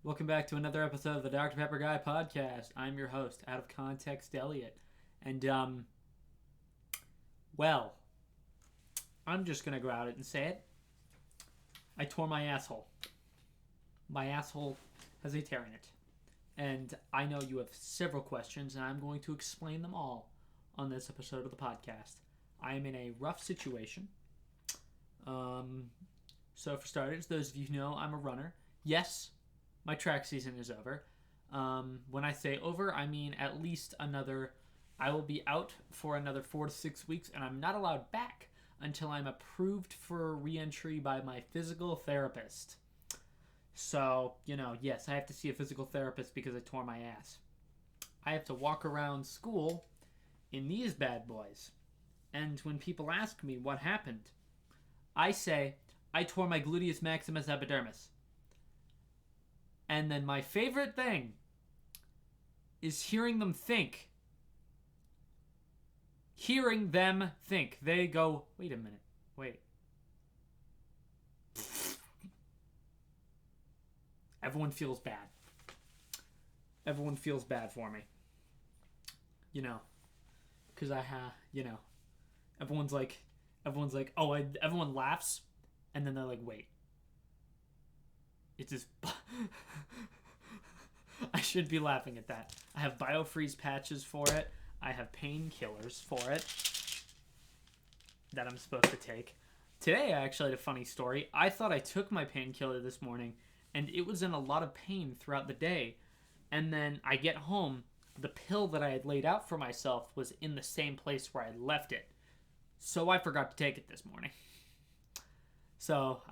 Welcome back to another episode of the Dr. Pepper Guy podcast. I'm your host, Out of Context Elliot. And, well, I'm just going to go out and say it. I tore my asshole. My asshole has a tear in it. And I know you have several questions, and I'm going to explain them all on this episode of the podcast. I am in a rough situation. So for starters, those of you who know, I'm a runner. Yes, my track season is over. When I say over, I mean at least I will be out for another 4 to 6 weeks, and I'm not allowed back until I'm approved for re-entry by my physical therapist. So, yes, I have to see a physical therapist because I tore my ass. I have to walk around school in these bad boys. And when people ask me what happened, I say, I tore my gluteus maximus epidermis. And then my favorite thing is hearing them think. Hearing them think. They go, wait a minute. Wait. Everyone feels bad. Everyone feels bad for me. Because everyone's like, everyone laughs, and then they're like, wait. It's just. I should be laughing at that. I have biofreeze patches for it. I have painkillers for it that I'm supposed to take. Today, I actually had a funny story. I thought I took my painkiller this morning, and it was in a lot of pain throughout the day. And then I get home, the pill that I had laid out for myself was in the same place where I left it. So I forgot to take it this morning. So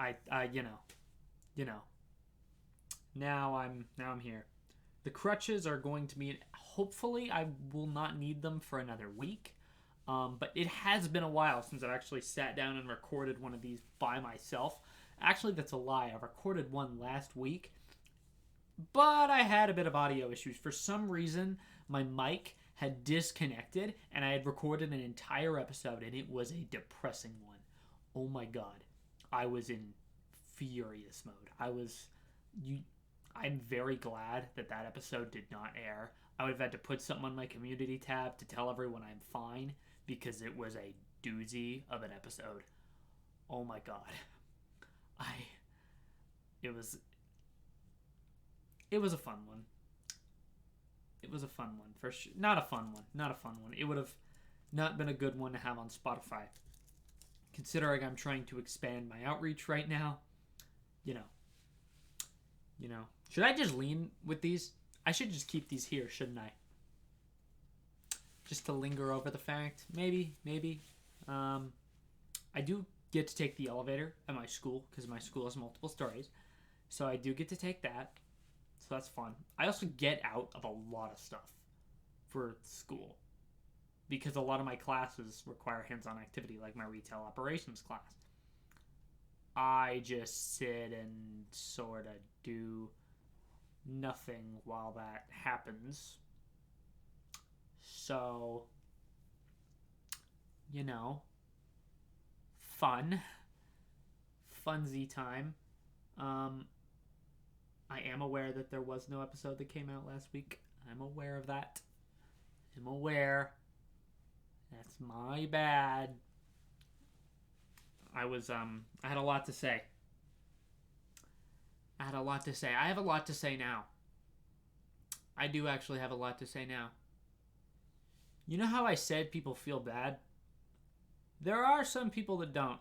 now I'm here. The crutches are going to be, hopefully I will not need them for another week. But it has been a while since I've actually sat down and recorded one of these by myself. Actually, that's a lie. I recorded one last week, but I had a bit of audio issues. For some reason, my mic had disconnected, and I had recorded an entire episode, and it was a depressing one. Oh my god. I was in furious mode. I'm very glad that episode did not air. I would have had to put something on my community tab to tell everyone I'm fine because it was a doozy of an episode. Oh my god. It was a fun one. It was a fun one for sure. Not a fun one. It would have not been a good one to have on Spotify. Considering I'm trying to expand my outreach right now, you know. Should I just lean with these? I should just keep these here, shouldn't I? Just to linger over the fact. Maybe. I do get to take the elevator at my school because my school has multiple stories. So I do get to take that. So that's fun. I also get out of a lot of stuff for school because a lot of my classes require hands-on activity, like my retail operations class. I just sit and sort of do nothing while that happens. So, funsy time. I am aware that there was no episode that came out last week. I'm aware of that. I'm aware. That's my bad. I had a lot to say. I have a lot to say now. I do actually have a lot to say now. You know how I said people feel bad? There are some people that don't.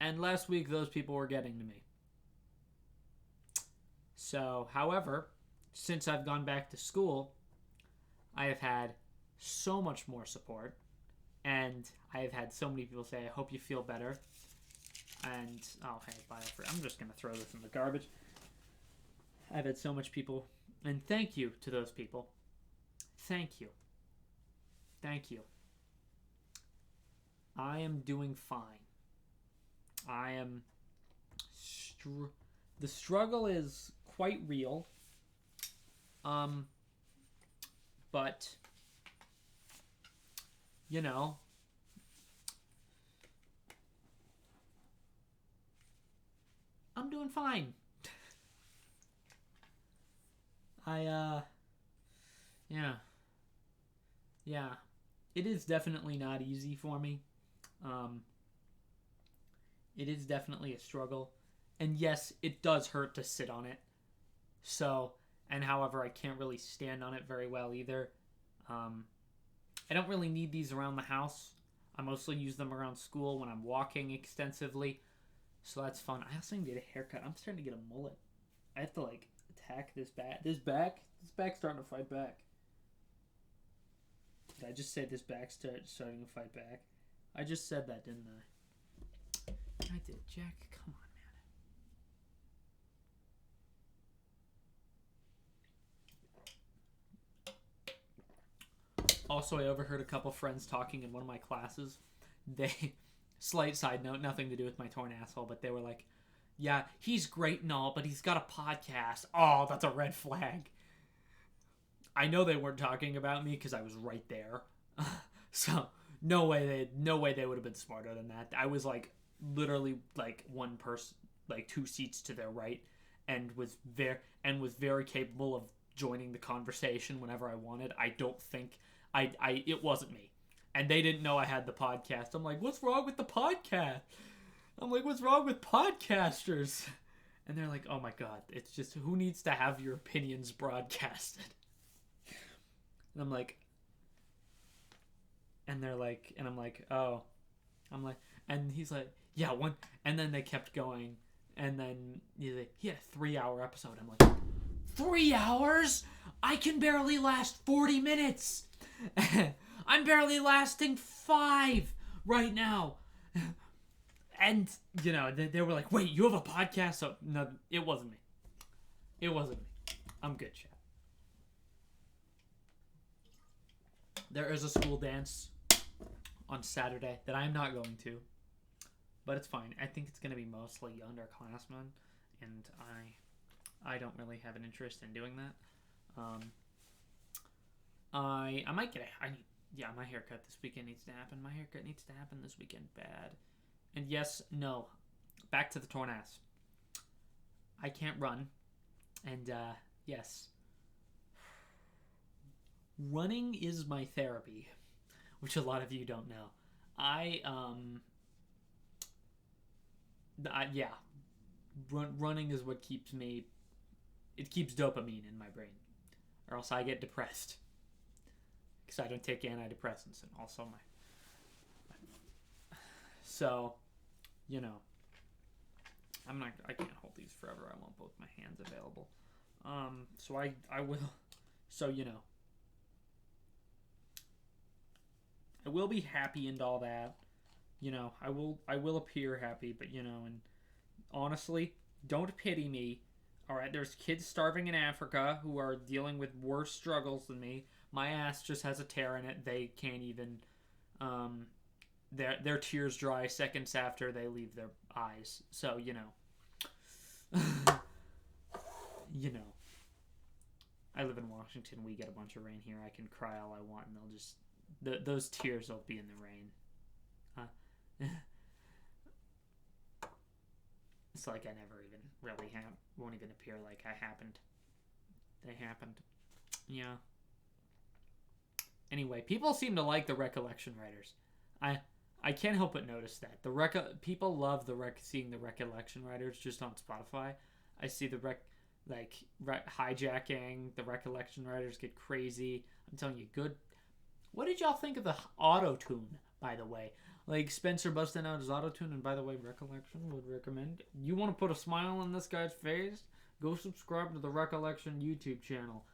And last week, those people were getting to me. So, however, since I've gone back to school, I have had so much more support. And I have had so many people say, I hope you feel better. And, oh, hey, Biofree. I'm just going to throw this in the garbage. I've had so much people. And thank you to those people. Thank you. Thank you. I am doing fine. I am... the struggle is quite real. But... I'm doing fine. Yeah. Yeah. It is definitely not easy for me. Um, it is definitely a struggle. And yes, it does hurt to sit on it. So, and however, I can't really stand on it very well either. Um, I don't really need these around the house. I mostly use them around school when I'm walking extensively. So that's fun. I also need to get a haircut. I'm starting to get a mullet. I have to like attack this back. This back's starting to fight back. Did I just say this back's starting to fight back? I just said that, didn't I? I did, Jack. Come on, man. Also, I overheard a couple friends talking in one of my classes. They, slight side note, nothing to do with my torn asshole, but they were like, "Yeah, he's great and all, but he's got a podcast." Oh, that's a red flag. I know they weren't talking about me because I was right there. So no way they would have been smarter than that. I was like literally like one person, like two seats to their right, and was very capable of joining the conversation whenever I wanted. I don't think I it wasn't me, and they didn't know I had the podcast. I'm like, what's wrong with the podcast? I'm like, what's wrong with podcasters? And they're like, oh my god, it's just who needs to have your opinions broadcasted? And I'm like, and they're like, and I'm like, oh, I'm like, and he's like, yeah, one, and then they kept going, and then he had a 3 hour episode. I'm like, 3 hours? I can barely last 40 minutes. I'm barely lasting 5 right now. And, you know, they were like, wait, you have a podcast? So, no, it wasn't me. It wasn't me. I'm good, chat. There is a school dance on Saturday that I'm not going to, but it's fine. I think it's going to be mostly underclassmen, and I don't really have an interest in doing that. I might get my haircut this weekend needs to happen. My haircut needs to happen this weekend bad. And yes, no, back to the torn ass. I can't run, and yes, running is my therapy, which a lot of you don't know. I yeah, running is what keeps me. It keeps dopamine in my brain, or else I get depressed because I don't take antidepressants, and also so, you know, I can't hold these forever. I want both my hands available. So I will. So you know, I will be happy and all that. You know, I will appear happy, but you know, and honestly, don't pity me. All right, there's kids starving in Africa who are dealing with worse struggles than me. My ass just has a tear in it. They can't even their tears dry seconds after they leave their eyes. So, you know. You know. I live in Washington. We get a bunch of rain here. I can cry all I want and they'll just those tears will be in the rain. It's like I never even really won't even appear like I happened. They happened. Yeah. Anyway, people seem to like the recollection writers. I can't help but notice that people love seeing the recollection writers just on Spotify. I see the hijacking. The recollection writers get crazy. I'm telling you, good. What did y'all think of the auto tune? By the way, like Spencer busting out his auto tune, and by the way, recollection would recommend. You want to put a smile on this guy's face? Go subscribe to the Recollection YouTube channel.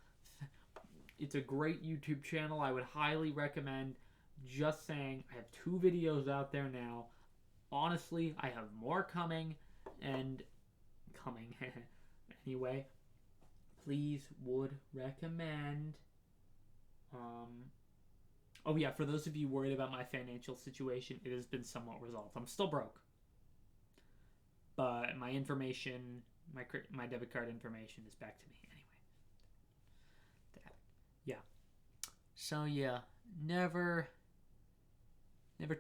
It's a great YouTube channel. I would highly recommend. Just saying, I have 2 videos out there now. Honestly, I have more coming. Anyway, please would recommend. Oh yeah, for those of you worried about my financial situation, it has been somewhat resolved. I'm still broke, but my information, my debit card information is back to me anyway. Yeah. So yeah, never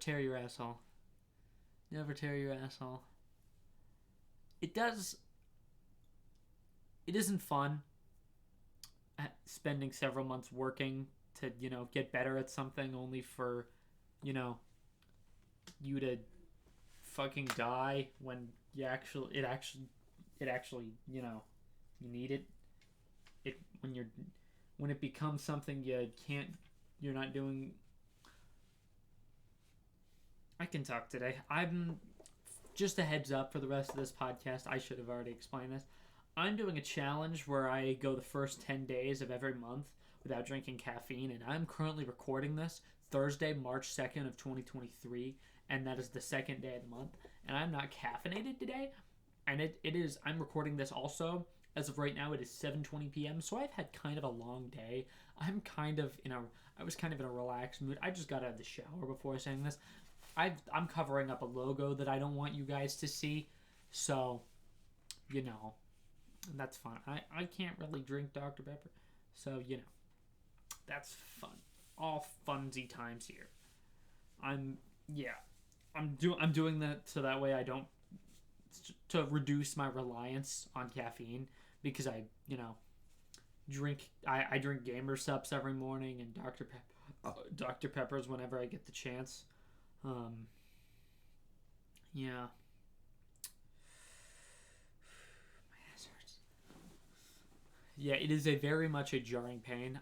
tear your asshole. Never tear your asshole. It isn't fun. spending several months working to, get better at something only for, you know, you to fucking die when it actually, you need it. It when it becomes something you're not doing. I can talk today. I'm just a heads up for the rest of this podcast. I should have already explained this. I'm doing a challenge where I go the first 10 days of every month without drinking caffeine, and I'm currently recording this Thursday, March 2nd of 2023, and that is the second day of the month, and I'm not caffeinated today, and it is, I'm recording this also, as of right now, it is 7:20 p.m., so I've had kind of a long day. I was kind of in a relaxed mood. I just got out of the shower before saying this. I'm covering up a logo that I don't want you guys to see, so, that's fun. I can't really drink Dr. Pepper, so, that's fun. All funsy times here. I'm doing that so that way I don't, to reduce my reliance on caffeine, because I drink Gamer Supps every morning and Dr. Peppers whenever I get the chance. Yeah. My ass hurts. Yeah, it is very much a jarring pain.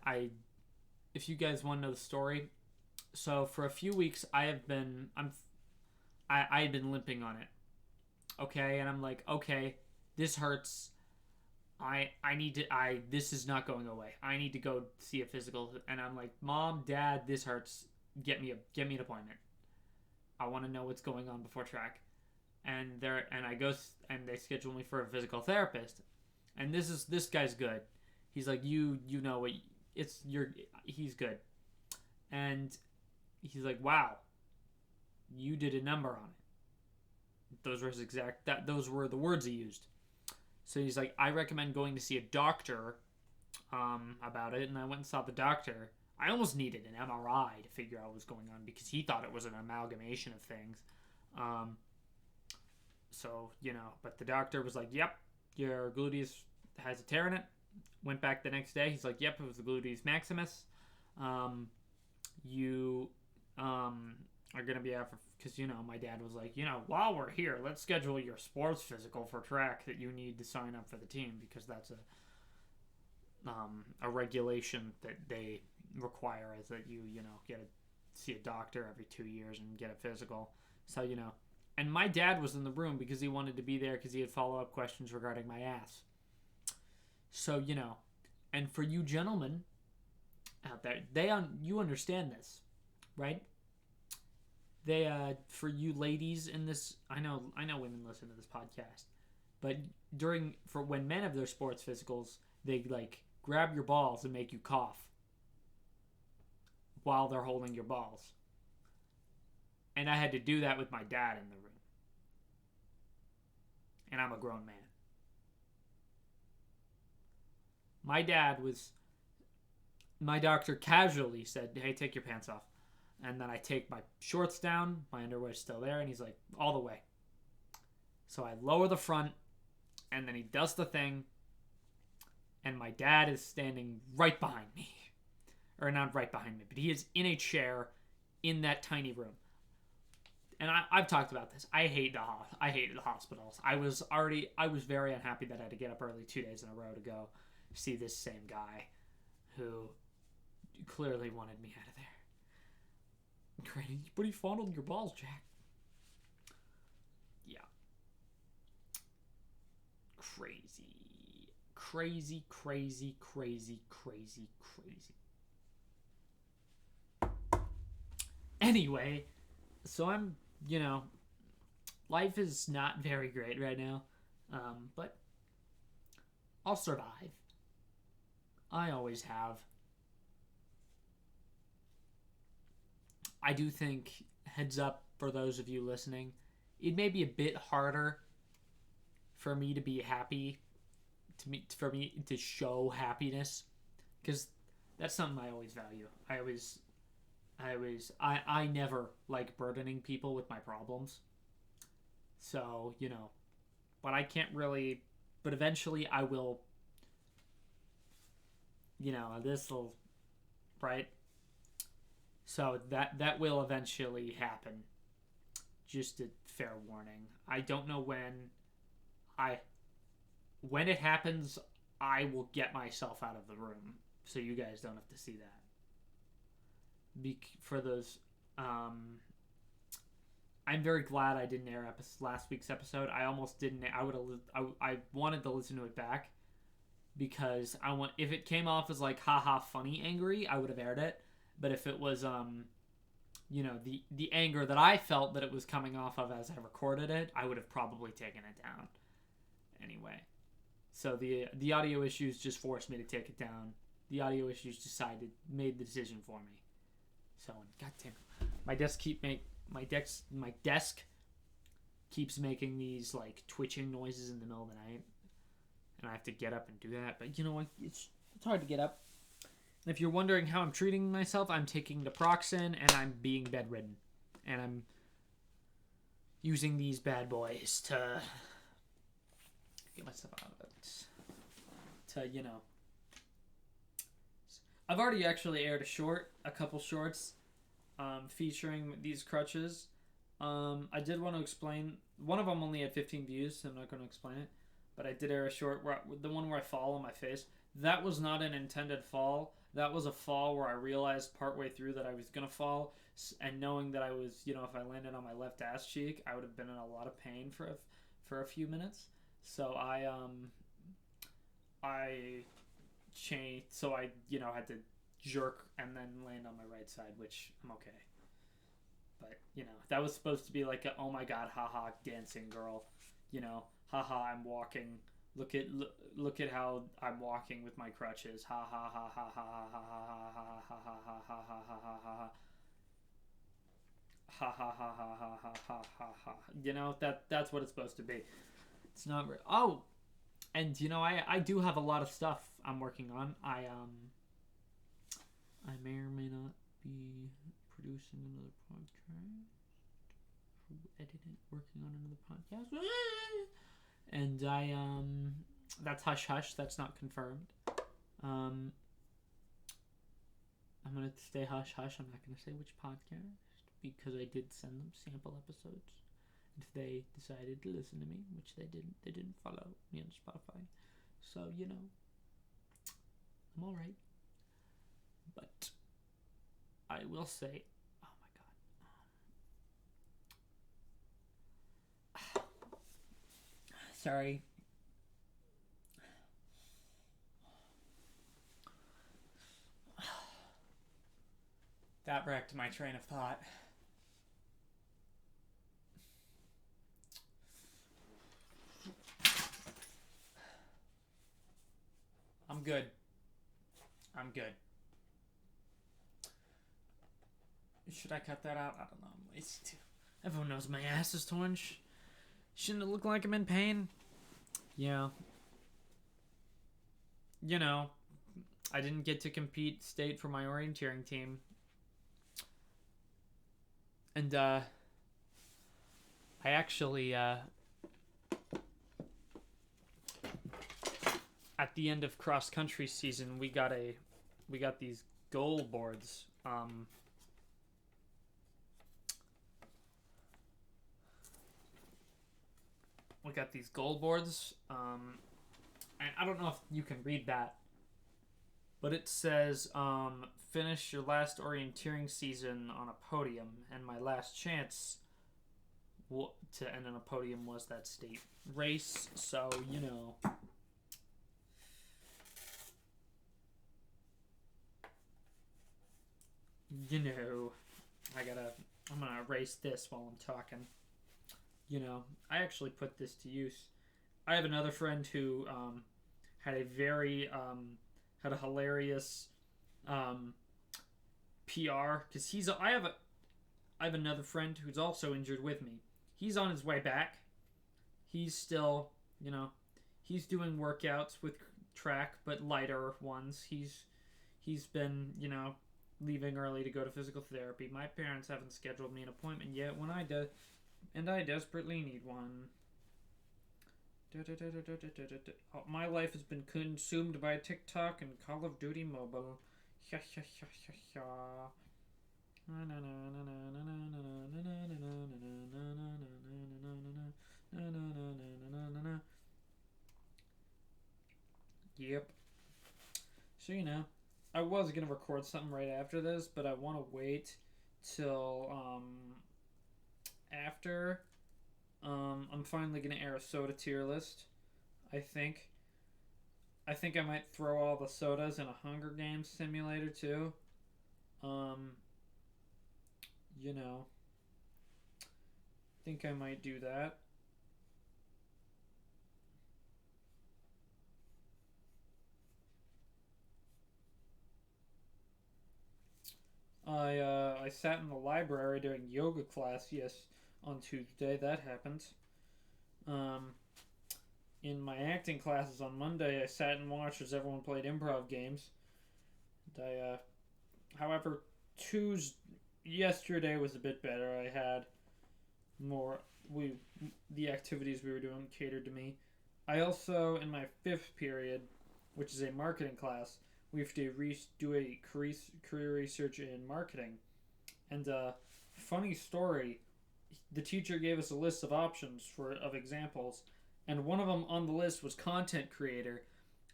If you guys want to know the story, so for a few weeks I had been limping on it. Okay, and I'm like, okay, this hurts. This is not going away. I need to go see a physical, and I'm like, Mom, Dad, this hurts. Get me an appointment. I want to know what's going on before track. And I go, and they schedule me for a physical therapist. And this guy's good. He's like, you know what, he's good. And he's like, wow, you did a number on it. Those were the words he used. So he's like, I recommend going to see a doctor about it. And I went and saw the doctor. I almost needed an MRI to figure out what was going on, because he thought it was an amalgamation of things. But the doctor was like, yep, your gluteus has a tear in it. Went back the next day. He's like, yep, it was the gluteus maximus. You are going to be out for, because, my dad was like, while we're here, let's schedule your sports physical for track that you need to sign up for the team, because that's a regulation that they require, is that you get to see a doctor every 2 years and get a physical. So, and my dad was in the room because he wanted to be there because he had follow-up questions regarding my ass. So, and for you gentlemen out there, you understand this, right? For you ladies in this, I know women listen to this podcast, but when men have their sports physicals, they like grab your balls and make you cough while they're holding your balls. And I had to do that with my dad in the room. And I'm a grown man. My doctor casually said, hey, take your pants off. And then I take my shorts down, my underwear's still there, and he's like, all the way. So I lower the front, and then he does the thing, and my dad is standing right behind me. Or not right behind me, but he is in a chair in that tiny room. And I've talked about this. I hated the hospitals. I was very unhappy that I had to get up early 2 days in a row to go see this same guy who clearly wanted me out of there. Great, but he fondled your balls, Jack. Yeah. Crazy. Anyway, so I'm, life is not very great right now, but I'll survive. I always have. I do think, heads up for those of you listening, it may be a bit harder for me to be happy, for me to show happiness, because that's something I always value. I never like burdening people with my problems. So, but I can't really, but eventually I will this will, right? So that will eventually happen. Just a fair warning. I don't know I when it happens, I will get myself out of the room so you guys don't have to see that. For those, I'm very glad I didn't air last week's episode. I almost didn't. I wanted to listen to it back because if it came off as like haha funny angry, I would have aired it. But if it was the anger that I felt that it was coming off of as I recorded it, I would have probably taken it down. Anyway, so the audio issues just forced me to take it down. The audio issues made the decision for me. So goddamn, my desk keeps making these like twitching noises in the middle of the night, and I have to get up and do that. But you know what? It's hard to get up. If you're wondering how I'm treating myself, I'm taking naproxen and I'm being bedridden. And I'm using these bad boys to get myself out of it. I've already actually aired a couple shorts featuring these crutches. I did want to explain. One of them only had 15 views, so I'm not going to explain it. But I did air a short, the one where I fall on my face. That was not an intended fall. That was a fall where I realized partway through that I was going to fall. And knowing that I was, if I landed on my left ass cheek, I would have been in a lot of pain for a few minutes. So I changed. So I, had to jerk and then land on my right side, which I'm okay. But, that was supposed to be like a, oh my god, haha, dancing girl. Haha, I'm walking. Look at how I'm walking with my crutches. Ha ha ha ha ha ha ha ha ha ha ha ha ha ha ha ha. Ha ha ha ha ha ha ha ha ha. That's what it's supposed to be. It's not. Oh, and I do have a lot of stuff I'm working on. I may or may not be producing another podcast, editing, working on another podcast. And that's hush hush. That's not confirmed. I'm gonna stay hush hush. I'm not gonna say which podcast because I did send them sample episodes. If they decided to listen to me, which they didn't follow me on Spotify. So I'm all right. But I will say, oh my god. Sorry. That wrecked my train of thought. I'm good. Should I cut that out? I don't know. I'm lazy too. Everyone knows my ass is torn. Shouldn't it look like I'm in pain? Yeah. I didn't get to compete state for my orienteering team. And, I actually, at the end of cross-country season, we got these goal boards, and I don't know if you can read that, but it says, finish your last orienteering season on a podium, and my last chance to end on a podium was that state race, so, I'm gonna erase this while I'm talking. I actually put this to use. I have another friend who had a hilarious PR because I have another friend who's also injured with me. He's on his way back. He's still, he's doing workouts with track, but lighter ones. He's been, leaving early to go to physical therapy. My parents haven't scheduled me an appointment yet when I desperately need one. Oh, my life has been consumed by TikTok and Call of Duty Mobile. Yep. So, I was gonna record something right after this, but I want to wait till after I'm finally gonna air a soda tier list. I think. I think I might throw all the sodas in a Hunger Games simulator too. Um, you know, think I might do that. I sat in the library during yoga class on Tuesday. That happened. Um, in my acting classes on Monday, I sat and watched as everyone played improv games. However, Tuesday yesterday was a bit better. I had more we the activities we were doing catered to me. I also in my fifth period, which is a marketing class, we have to do a career research in marketing. And funny story, the teacher gave us a list of options of examples, and one of them on the list was content creator.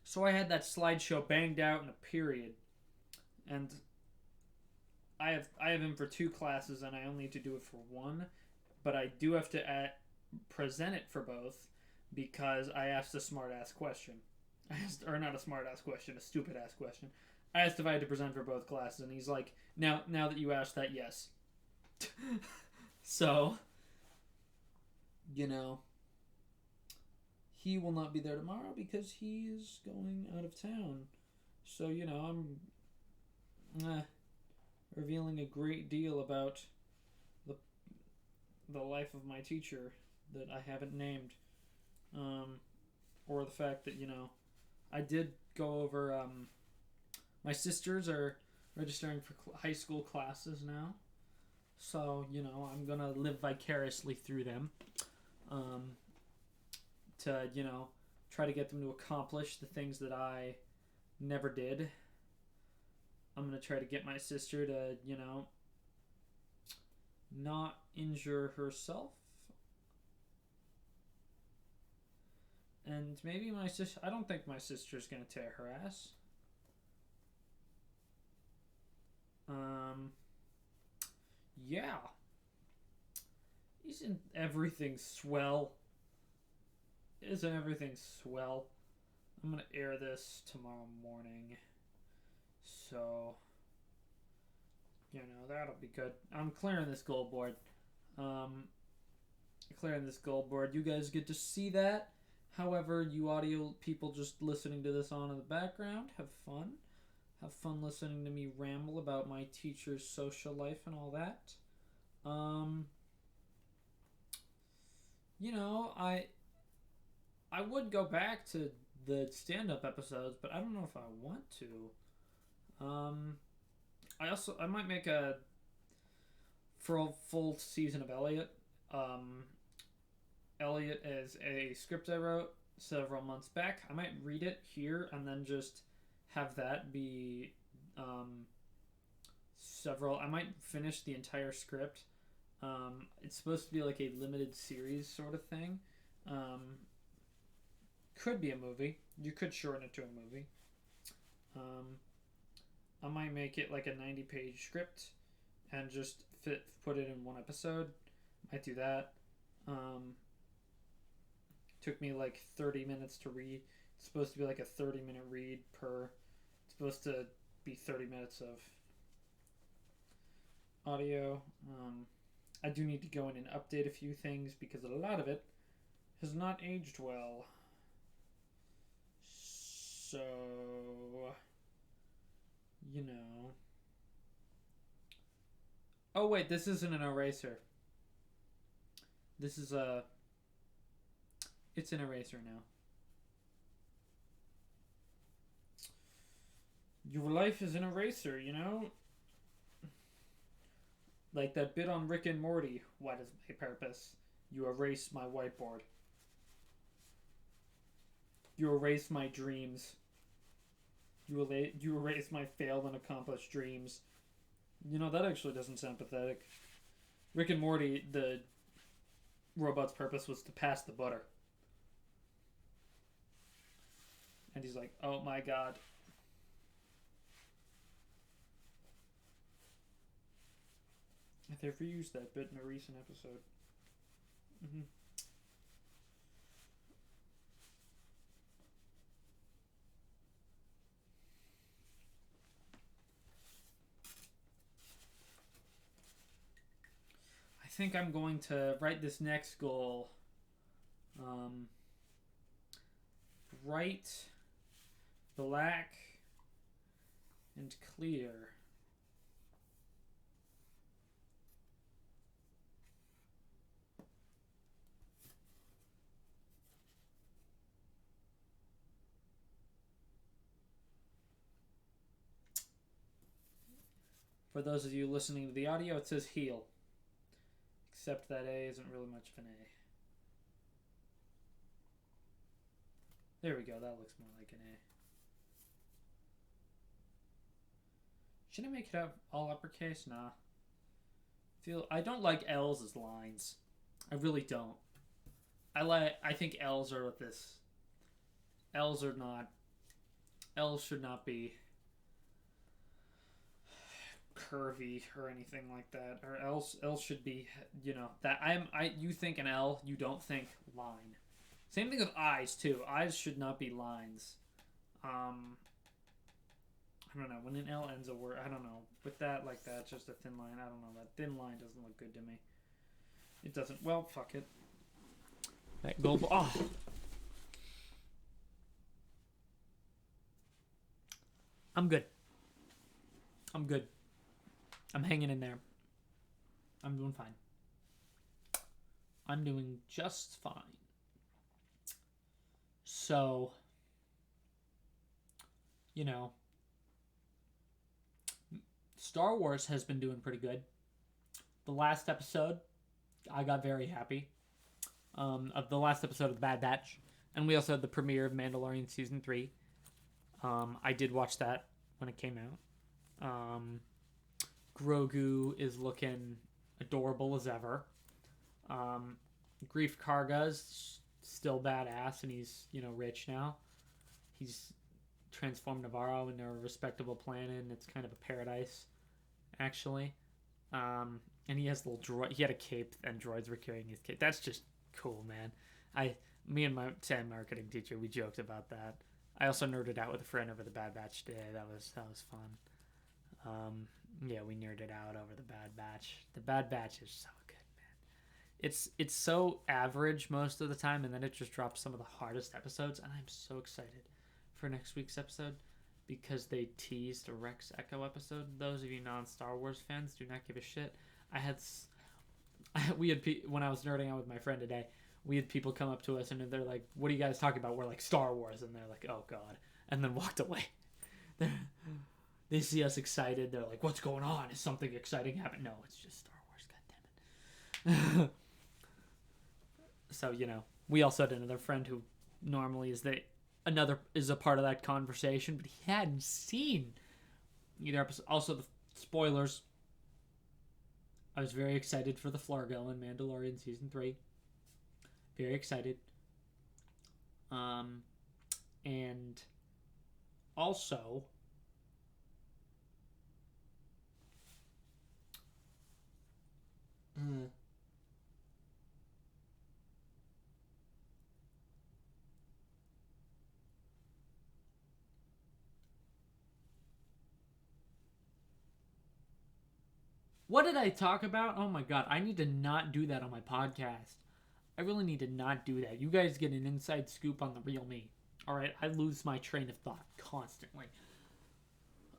So I had that slideshow banged out in a period, and I have him for two classes, and I only need to do it for one, but I do have to present it for both because I asked a smart ass question. Or not a smart ass question, a stupid ass question. I asked if I had to present for both classes, and he's like, "Now that you asked that, yes." So, you know, he will not be there tomorrow because he is going out of town. So, I'm revealing a great deal about the the life of my teacher that I haven't named, or the fact that I did go over. My sisters are registering for high school classes now, so I'm gonna live vicariously through them, um, to try to get them to accomplish the things that I never did. I'm gonna try to get my sister to not injure herself. And maybe my sister. I don't think my sister's gonna tear her ass. Um. Yeah. Isn't everything swell? Isn't everything swell? I'm gonna air this tomorrow morning. So. That'll be good. I'm clearing this goal board. Um. Clearing this goal board. You guys get to see that. However, you audio people just listening to this on in the background, have fun. Have fun listening to me ramble about my teacher's social life and all that. I would go back to the stand-up episodes, but I don't know if I want to. I might make a for a full season of Elliot. Elliot is a script I wrote several months back. I might read it here and then just have that be several. I might finish the entire script. It's supposed to be like a limited series sort of thing. Could be a movie. You could shorten it to a movie. I might make it like a 90-page script and just put it in one episode. Might do that. Took me like 30 minutes to read. It's supposed to be like a 30-minute read per. It's supposed to be 30 minutes of audio. I do need to go in and update a few things because a lot of it has not aged well. So, Oh, wait, this isn't an eraser. This is a. It's an eraser now. Your life is an eraser, Like that bit on Rick and Morty. What is my purpose? You erase my whiteboard. You erase my dreams. You erase my failed and accomplished dreams. You know, that actually doesn't sound pathetic. Rick and Morty, the robot's purpose was to pass the butter. And he's like, oh my god. They've reused that bit in a recent episode. Mm-hmm. I think I'm going to write this next goal. Bright, black, and clear. For those of you listening to the audio, it says heal. Except that A isn't really much of an A. There we go, that looks more like an A. Should I make it up all uppercase? Nah. I don't like L's as lines. I really don't. I think L's are with this. L's should not be curvy or anything like that. Or L's should be, you think an L, you don't think line. Same thing with I's too. I's should not be lines. I don't know. When an L ends a word, I don't know. With that, like that, just a thin line. I don't know. That thin line doesn't look good to me. It doesn't. Well, fuck it. That gold. Oh. I'm good. I'm hanging in there. I'm doing fine. I'm doing just fine. So, Star Wars has been doing pretty good. The last episode, I got very happy. Of the last episode of The Bad Batch. And we also had the premiere of Mandalorian Season 3. I did watch that when it came out. Grogu is looking adorable as ever. Grief Karga's still badass, and he's, rich now. He's transformed Navarro into a respectable planet, and it's kind of a paradise, actually. And he has a little droid. He had a cape, and droids were carrying his cape. That's just cool, man. Me and my marketing teacher, we joked about that. I also nerded out with a friend over the Bad Batch today. That was fun. Yeah, we nerded out over the Bad Batch. The Bad Batch is so good, man. It's so average most of the time, and then it just drops some of the hardest episodes, and I'm so excited for next week's episode because they teased a Rex Echo episode. Those of you non-Star Wars fans do not give a shit. When I was nerding out with my friend today, we had people come up to us and they're like, "What are you guys talking about?" We're like, "Star Wars," and they're like, "Oh God," and then walked away. They see us excited. They're like, "What's going on? Is something exciting happening?" No, it's just Star Wars. God damn it. So we also had another friend who normally is a part of that conversation, but he hadn't seen either episode. Also, the spoilers. I was very excited for the Flargo in Mandalorian Season 3. Very excited. And also, what did I talk about? Oh my God, I need to not do that on my podcast. I really need to not do that. You guys get an inside scoop on the real me. Alright, I lose my train of thought constantly.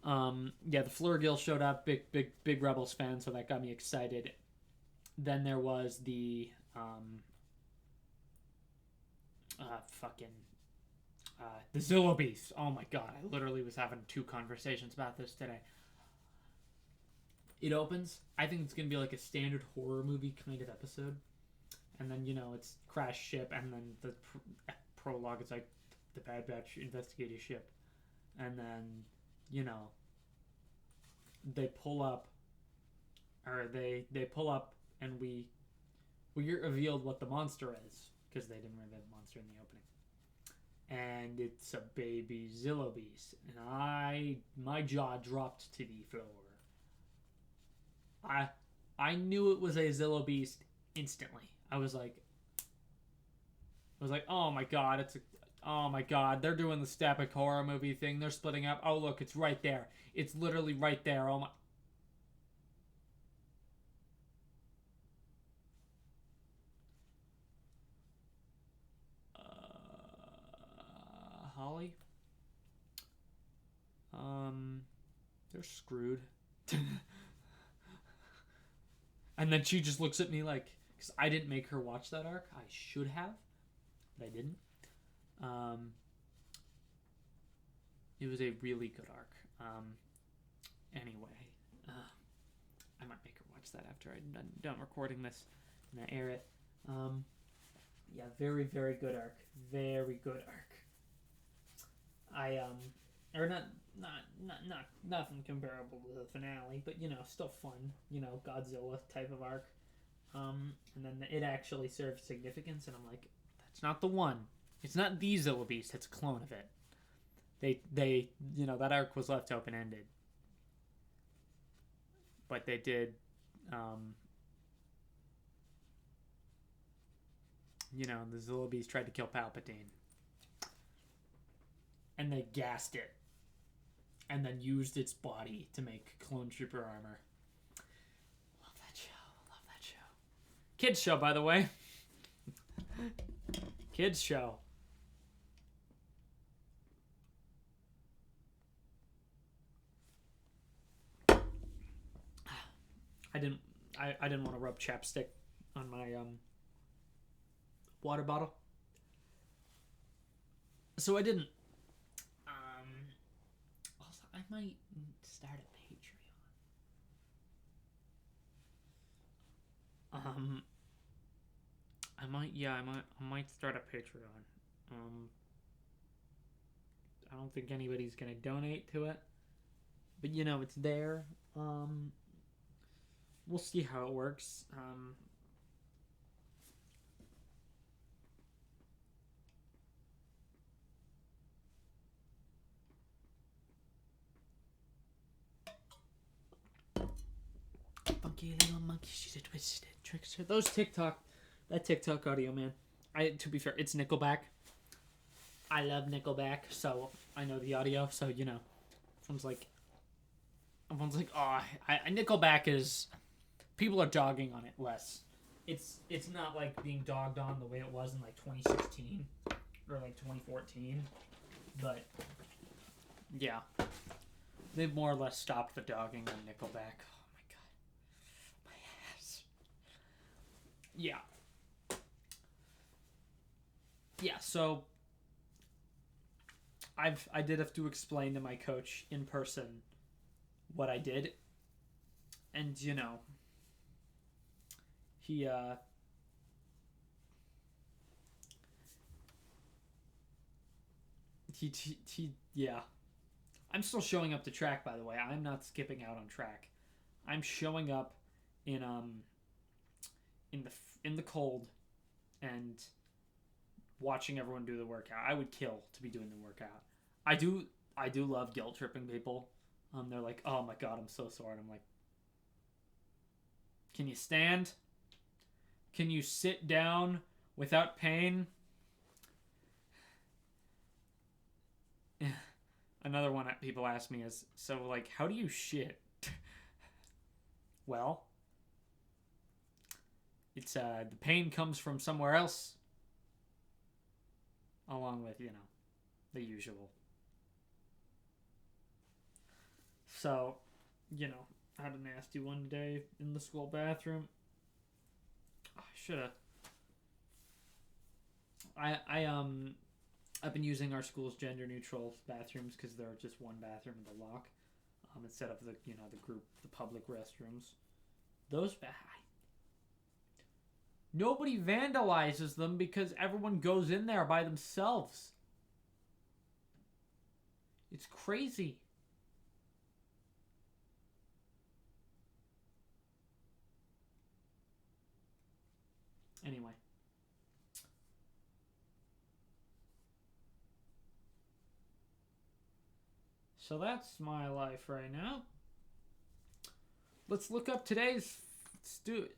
Yeah, the Flurgill showed up, big Rebels fan, so that got me excited. Then there was the the Zillo Beast. Oh my God, I literally was having 2 conversations about this today. It opens. I think it's gonna be like a standard horror movie kind of episode, and then it's crash ship, and then the prologue is like the Bad Batch investigative ship, and then you know they pull up, or they pull up, and we get revealed what the monster is because they didn't reveal the monster in the opening. And it's a baby Zillo Beast, and my jaw dropped to the floor. I knew it was a Zillo Beast instantly. I was like, oh my god, oh my god, they're doing the Stapic horror movie thing. They're splitting up. Oh look, it's right there. It's literally right there. Oh my. Holly. They're screwed. And then she just looks at me like, because I didn't make her watch that arc. I should have, but I didn't. It was a really good arc. Anyway, I might make her watch that after I'm done recording this and I air it. Yeah, very, very good arc. Very good arc. Or not nothing comparable to the finale, but still fun. Godzilla type of arc. And then it actually serves significance, and I'm like, that's not the one. It's not the Zilla Beast. It's a clone of it. They that arc was left open ended, but they did. The Zilla Beast tried to kill Palpatine. And they gassed it. And then used its body to make clone trooper armor. Love that show. Kids show, by the way. Kids show. I didn't want to rub chapstick on my water bottle. So I didn't. Also, I might start a Patreon. I might start a Patreon. I don't think anybody's gonna donate to it, but it's there. We'll see how it works. Funky little monkey, she's a twisted trickster. That TikTok audio, man. To be fair, it's Nickelback. I love Nickelback, so I know the audio. So everyone's like, oh, Nickelback is. People are dogging on it less. It's not like being dogged on the way it was in like 2016 or like 2014, but yeah, they've more or less stopped the dogging on Nickelback. Oh my god, my ass. Yeah. So I did have to explain to my coach in person what I did, and he yeah. I'm still showing up to track, by the way. I'm not skipping out on track. I'm showing up in the cold and watching everyone do the workout. I would kill to be doing the workout. I do love guilt tripping people. They're like, "Oh my god, I'm so sore." And I'm like, "Can you stand? Can you sit down without pain?" Another one that people ask me is, so like, how do you shit? Well, it's the pain comes from somewhere else, along with the usual. So, I had a nasty one day in the school bathroom. I should have. I've been using our school's gender neutral bathrooms because they're just one bathroom in the lock, instead of the the public restrooms. Those nobody vandalizes them because everyone goes in there by themselves. It's crazy. Anyway. So that's my life right now. Let's look up today's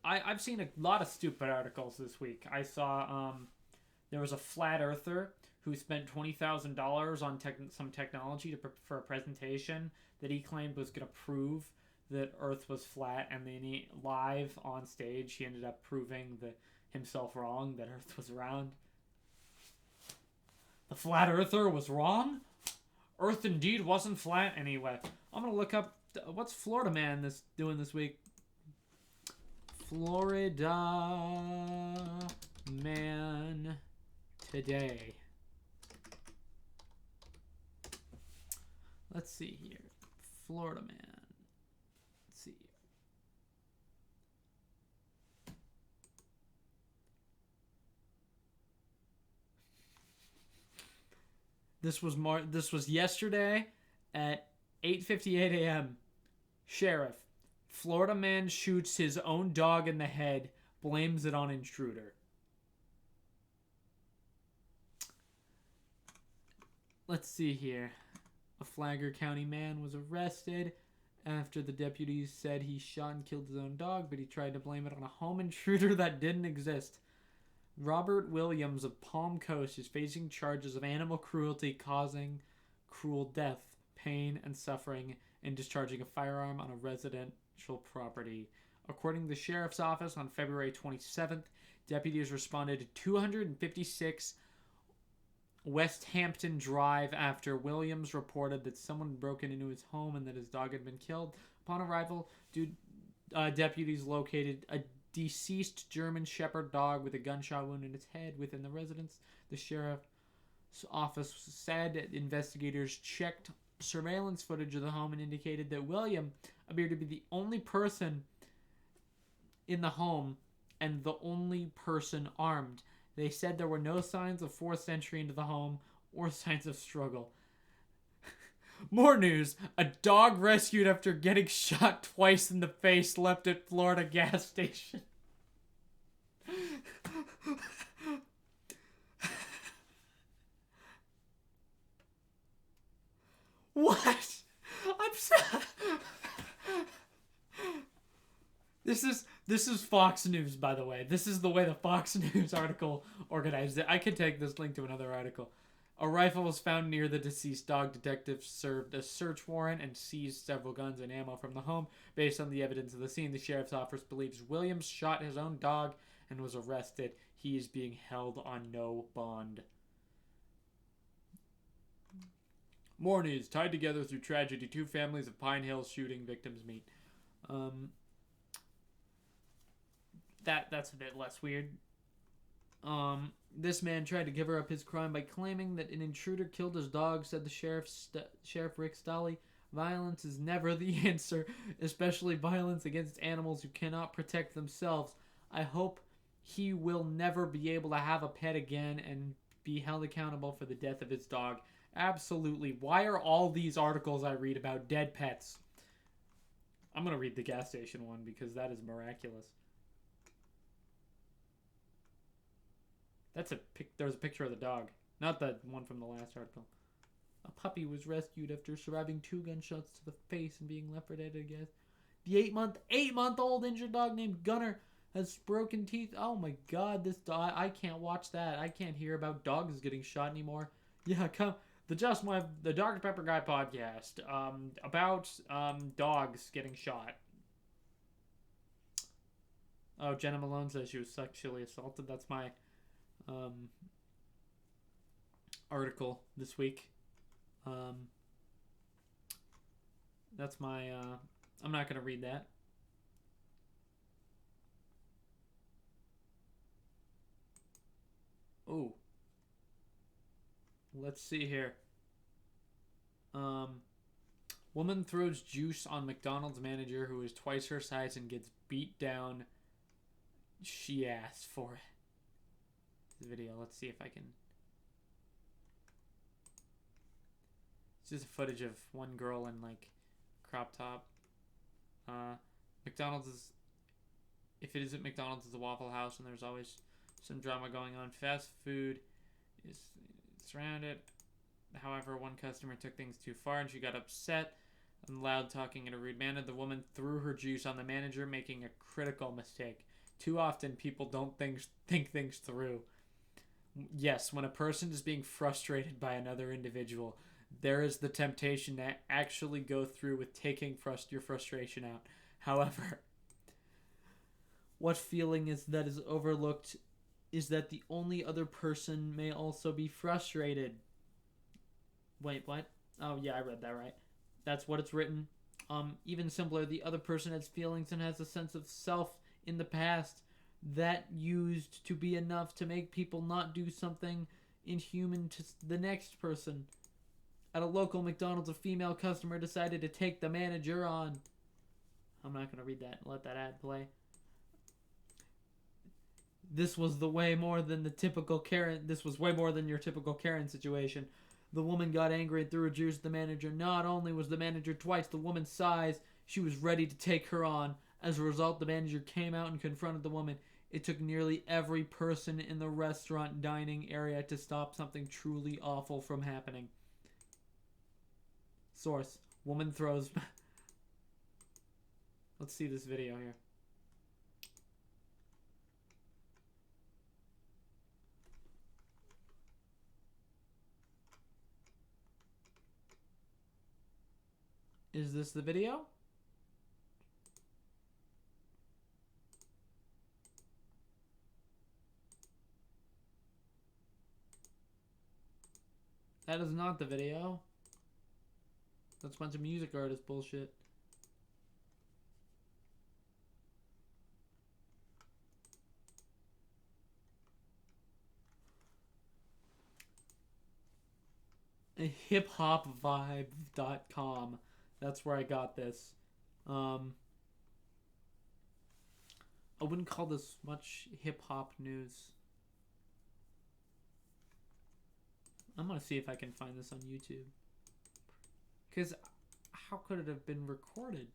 I've seen a lot of stupid articles this week. I saw there was a flat earther who spent $20,000 on some technology for a presentation that he claimed was going to prove that Earth was flat, and then live on stage he ended up proving himself wrong, that Earth was round. The flat earther was wrong? Earth indeed wasn't flat anyway. I'm going to look up what's Florida man doing this week. Florida man today. Let's see here. Florida man. Let's see. This was yesterday at 8:58 a.m. Sheriff. Florida man shoots his own dog in the head, blames it on intruder. Let's see here. A Flagler County man was arrested after the deputies said he shot and killed his own dog, but he tried to blame it on a home intruder that didn't exist. Robert Williams of Palm Coast is facing charges of animal cruelty causing cruel death, pain, and suffering, and discharging a firearm on a residential property. According to the sheriff's office, on February 27th, deputies responded to 256 West Hampton Drive after Williams reported that someone had broken into his home and that his dog had been killed. Upon arrival, deputies located a deceased German Shepherd dog with a gunshot wound in its head within the residence. The sheriff's office said investigators checked surveillance footage of the home and indicated that William appeared to be the only person in the home and the only person armed. They said there were no signs of forced entry into the home or signs of struggle. More news. A dog rescued after getting shot twice in the face left at Florida gas station. What? I'm sorry. This is Fox News, by the way. This is the way the Fox News article organized it. I could take this link to another article. A rifle was found near the deceased dog. Detectives served a search warrant and seized several guns and ammo from the home. Based on the evidence of the scene, the sheriff's office believes Williams shot his own dog and was arrested. He is being held on no bond. More news. Tied together through tragedy, two families of Pine Hill shooting victims meet. That's a bit less weird. This man tried to cover up his crime by claiming that an intruder killed his dog, said the Sheriff Rick Stolley. Violence is never the answer, especially violence against animals who cannot protect themselves. I hope he will never be able to have a pet again and be held accountable for the death of his dog. Absolutely. Why are all these articles I read about dead pets? I'm going to read the gas station one because that is miraculous. There's a picture of the dog, not the one from the last article. A puppy was rescued after surviving 2 gunshots to the face and being left for dead, I guess. The 8-month-old injured dog named Gunner has broken teeth. Oh my god, this dog, I can't watch that. I can't hear about dogs getting shot anymore. Yeah, come, the Dr. Pepper Guy podcast, about, dogs getting shot. Oh, Jenna Malone says she was sexually assaulted. That's my article this week. That's my I'm not gonna read that. Oh, let's see here. Woman throws juice on McDonald's manager who is twice her size and gets beat down. She asked for it. Video. Let's see if I can. just footage of one girl in like crop top. McDonald's is, if it isn't McDonald's, it's a Waffle House, and there's always some drama going on. Fast food is surrounded. However, one customer took things too far and she got upset and loud talking in a rude manner. The woman threw her juice on the manager, making a critical mistake. Too often, people don't think things through. Yes, when a person is being frustrated by another individual, there is the temptation to actually go through with taking your frustration out. However, what feeling is that is overlooked is that the only other person may also be frustrated. Wait, what? Oh, yeah, I read that right. That's what it's written. Even simpler, the other person has feelings and has a sense of self in the past that used to be enough to make people not do something inhuman to the next person. At a local McDonald's, a female customer decided to take the manager on. I'm not going to read that and let that ad play. This was way more than your typical Karen situation. The woman got angry and threw her juice at the manager. Not only was the manager twice the woman's size, she was ready to take her on. As a result, the manager came out and confronted the woman. It took nearly every person in the restaurant dining area to stop something truly awful from happening. Source: woman throws... Let's see this video here. Is this the video? That is not the video. That's a bunch of music artist bullshit. hiphopvibe.com. That's where I got this. I wouldn't call this much hip-hop news. I'm gonna see if I can find this on YouTube. Because how could it have been recorded?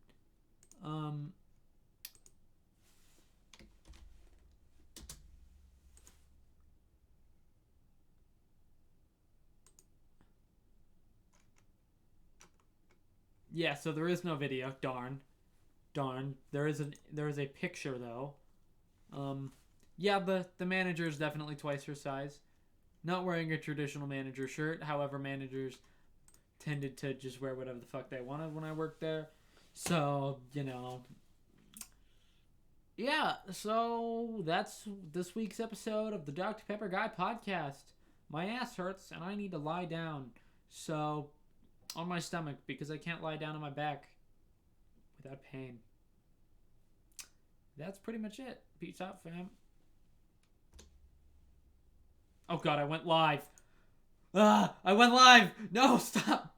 Yeah, so there is no video. Darn. There is a picture though. Yeah, the manager is definitely twice her size. Not wearing a traditional manager shirt. However, managers tended to just wear whatever the fuck they wanted when I worked there. So, you know. Yeah, so that's this week's episode of the Dr. Pepper Guy podcast. My ass hurts and I need to lie down. So, on my stomach, because I can't lie down on my back without pain. That's pretty much it. Peace out, fam. Oh god, I went live. I went live. No, stop.